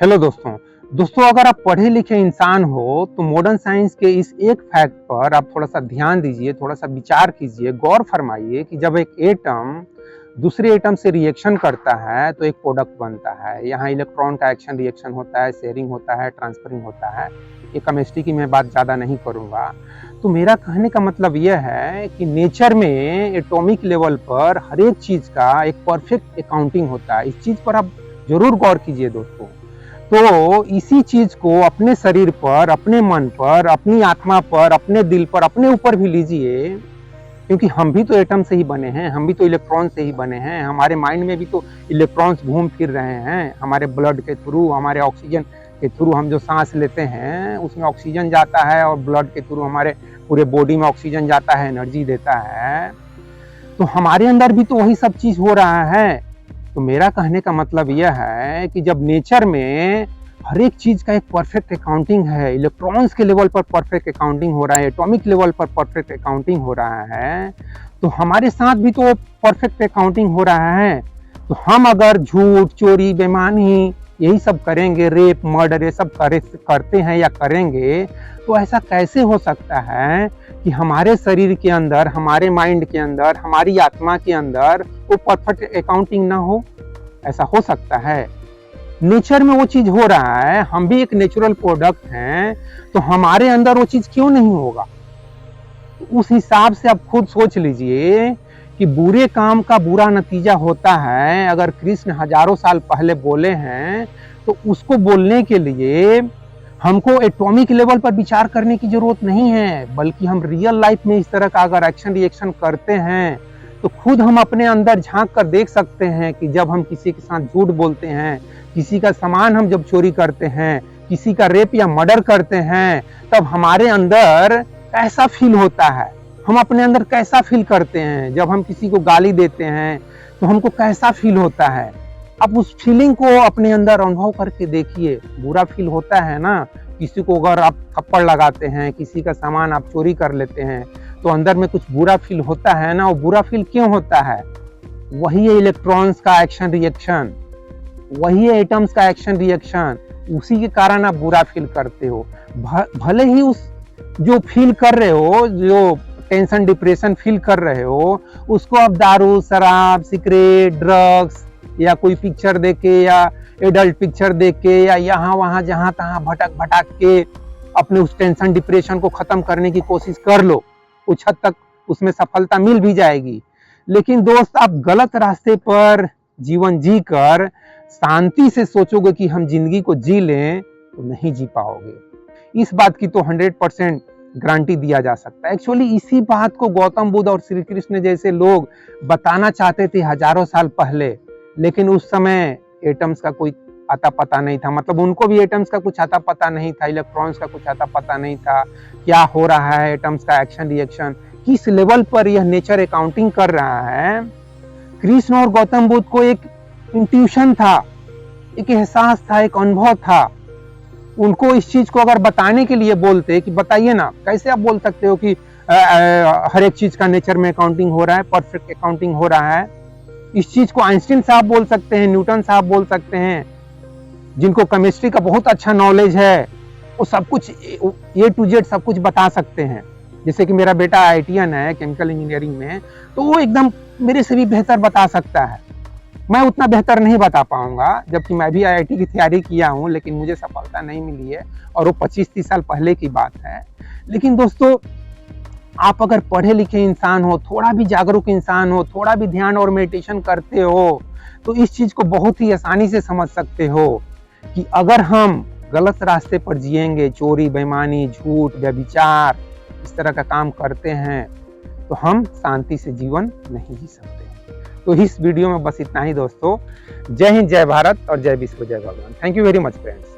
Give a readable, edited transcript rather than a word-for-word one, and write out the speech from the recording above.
Hello दोस्तों अगर आप पढ़े लिखे इंसान हो तो मॉडर्न साइंस के इस एक फैक्ट पर आप थोड़ा सा ध्यान दीजिए, थोड़ा सा विचार कीजिए, गौर फरमाइए कि जब एक एटम दूसरे एटम से रिएक्शन करता है तो एक प्रोडक्ट बनता है। यहाँ इलेक्ट्रॉन का एक्शन रिएक्शन होता है, शेयरिंग होता है, ट्रांसफरिंग होता है। ये केमिस्ट्री की मैं बात ज़्यादा नहीं करूँगा। तो मेरा कहने का मतलब यह है कि नेचर में एटॉमिक लेवल पर हर एक चीज़ का एक परफेक्ट अकाउंटिंग होता है। इस चीज़ पर आप जरूर गौर कीजिए दोस्तों। तो इसी चीज को अपने शरीर पर, अपने मन पर, अपनी आत्मा पर, अपने दिल पर, अपने ऊपर भी लीजिए, क्योंकि हम भी तो एटम से ही बने हैं, हम भी तो इलेक्ट्रॉन से ही बने हैं। हमारे माइंड में भी तो इलेक्ट्रॉन्स घूम फिर रहे हैं। हमारे ब्लड के थ्रू, हमारे ऑक्सीजन के थ्रू हम जो सांस लेते हैं उसमें ऑक्सीजन जाता है और ब्लड के थ्रू हमारे पूरे बॉडी में ऑक्सीजन जाता है, एनर्जी देता है। तो हमारे अंदर भी तो वही सब चीज हो रहा है। तो मेरा कहने का मतलब यह है कि जब नेचर में हर एक चीज का एक परफेक्ट अकाउंटिंग है, इलेक्ट्रॉन्स के लेवल पर परफेक्ट अकाउंटिंग हो रहा है, एटॉमिक लेवल पर परफेक्ट अकाउंटिंग हो रहा है, तो हमारे साथ भी तो परफेक्ट अकाउंटिंग हो रहा है। तो हम अगर झूठ, चोरी, बेईमानी यही सब करेंगे, रेप, मर्डर ये सब करते हैं या करेंगे, तो ऐसा कैसे हो सकता है कि हमारे शरीर के अंदर, हमारे माइंड के अंदर, हमारी आत्मा के अंदर वो परफेक्ट अकाउंटिंग ना हो? ऐसा हो सकता है? नेचर में वो चीज हो रहा है, हम भी एक नेचुरल प्रोडक्ट हैं, तो हमारे अंदर वो चीज क्यों नहीं होगा? उस हिसाब से आप खुद सोच लीजिए कि बुरे काम का बुरा नतीजा होता है। अगर कृष्ण हजारों साल पहले बोले हैं तो उसको बोलने के लिए हमको एटॉमिक लेवल पर विचार करने की जरूरत नहीं है, बल्कि हम रियल लाइफ में इस तरह का अगर एक्शन रिएक्शन करते हैं तो खुद हम अपने अंदर झांक कर देख सकते हैं कि जब हम किसी के साथ झूठ बोलते हैं, किसी का सामान हम जब चोरी करते हैं, किसी का रेप या मर्डर करते हैं, तब हमारे अंदर कैसा फील होता है, हम अपने अंदर कैसा फील करते हैं। जब हम किसी को गाली देते हैं तो हमको कैसा फील होता है। आप उस फीलिंग को अपने अंदर अनुभव करके देखिए। बुरा फील होता है ना, किसी को अगर आप थप्पड़ लगाते हैं, किसी का सामान आप चोरी कर लेते हैं, तो अंदर में कुछ बुरा फील होता है ना। वो बुरा फील क्यों होता है? वही है इलेक्ट्रॉन्स का एक्शन रिएक्शन, वही है एटम्स का एक्शन रिएक्शन। उसी के कारण आप बुरा फील करते हो। भले ही उस जो फील कर रहे हो, जो टेंशन डिप्रेशन फील कर रहे हो, उसको आप दारू, शराब, सिगरेट, ड्रग्स या कोई पिक्चर देख के या एडल्ट पिक्चर देख के या यहाँ वहाँ जहाँ तहाँ भटक भटक के अपने उस टेंशन डिप्रेशन को खत्म करने की कोशिश कर लो। कुछ हद तक उसमें सफलता मिल भी जाएगी, लेकिन दोस्त आप गलत रास्ते पर जीवन जी कर शांति से सोचोगे कि हम जिंदगी को जी लें तो नहीं जी पाओगे। इस बात की तो 100% गारंटी दिया जा सकता है। एक्चुअली इसी बात को गौतम बुद्ध और श्री कृष्ण जैसे लोग बताना चाहते थे हजारों साल पहले, लेकिन उस समय एटम्स का कोई आता पता नहीं था। मतलब उनको भी एटम्स का कुछ आता पता नहीं था, इलेक्ट्रॉन्स का कुछ आता पता नहीं था, क्या हो रहा है, एटम्स का एक्शन रिएक्शन किस लेवल पर यह नेचर अकाउंटिंग कर रहा है। कृष्ण और गौतम बुद्ध को एक इंट्यूशन था, एक एहसास था, एक अनुभव था। उनको इस चीज को अगर बताने के लिए बोलते कि बताइए ना, कैसे आप बोल सकते हो कि हर एक चीज का नेचर में अकाउंटिंग हो रहा है, परफेक्ट अकाउंटिंग हो रहा है। इस चीज को आइंस्टीन साहब बोल सकते हैं, न्यूटन साहब बोल सकते हैं, जिनको केमिस्ट्री का बहुत अच्छा नॉलेज है। वो सब कुछ A to Z सब कुछ बता सकते हैं। जैसे कि मेरा बेटा IITian है केमिकल इंजीनियरिंग में, तो वो एकदम मेरे से भी बेहतर बता सकता है। मैं उतना बेहतर नहीं बता पाऊंगा, जबकि मैं भी IIT की तैयारी किया हूं, लेकिन मुझे सफलता नहीं मिली है, और वो 25-30 साल पहले की बात है। लेकिन दोस्तों आप अगर पढ़े लिखे इंसान हो, थोड़ा भी जागरूक इंसान हो, थोड़ा भी ध्यान और मेडिटेशन करते हो, तो इस चीज को बहुत ही आसानी से समझ सकते हो कि अगर हम गलत रास्ते पर जिएंगे, चोरी, बेईमानी, झूठ, व्यभिचार इस तरह का काम करते हैं, तो हम शांति से जीवन नहीं जी सकते। तो इस वीडियो में बस इतना ही दोस्तों। जय हिंद, जय भारत और जय विश्व, जय भगवान। Thank you very much friends.